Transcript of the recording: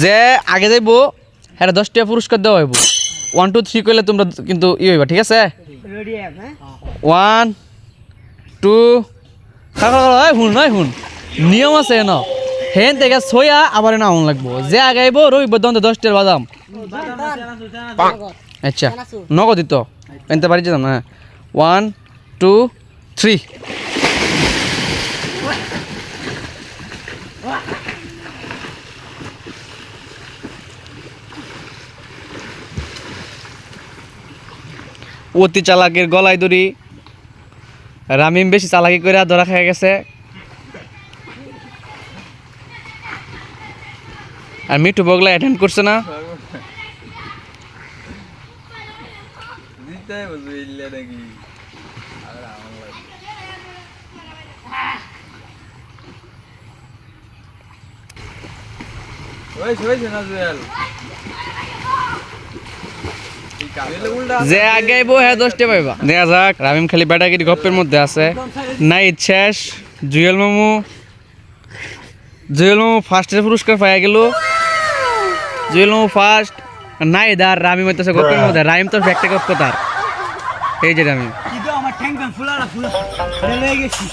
যে আগে যাইবো হ্যাঁ 10 টাকা পুরস্কার দেওয়া হইব 1 2 3 কইলে তোমরা কিন্তু ই হইবা ঠিক আছে 1 2 হুন নিয়ম আছে না হেন থেকে ছয়া আবার না হন লাগবো যে আগে আইবো রইব দন্তে 10 টাকা বাদাম আচ্ছা নগদ দিত এনতে পারি যেতাম না 1 2 3 অতি চালাকের গলায় দড়ি রামিম বেশি চালাকি করে ধরা খেয়ে গেছে আর মিঠু বগলা অ্যাটেন্ড করছে না যে আগে আইবো হ্যাঁ 10 টাকা পাইবা দেখা যাক রামিম খালি ব্যাটাগিরি গপ্পের মধ্যে আছে নাইট শেষ জুয়েল মামু ফার্স্টের পুরস্কার পাইয়া গেল জুয়েল মামু ফার্স্ট নাই দার রামিম হইতেছে গপ্পের মধ্যে রামিম তো একটা গপ্প তার এই যে রামিম আমার ট্যাঙ্ক ফুলারা ফুল লয়ে গেছি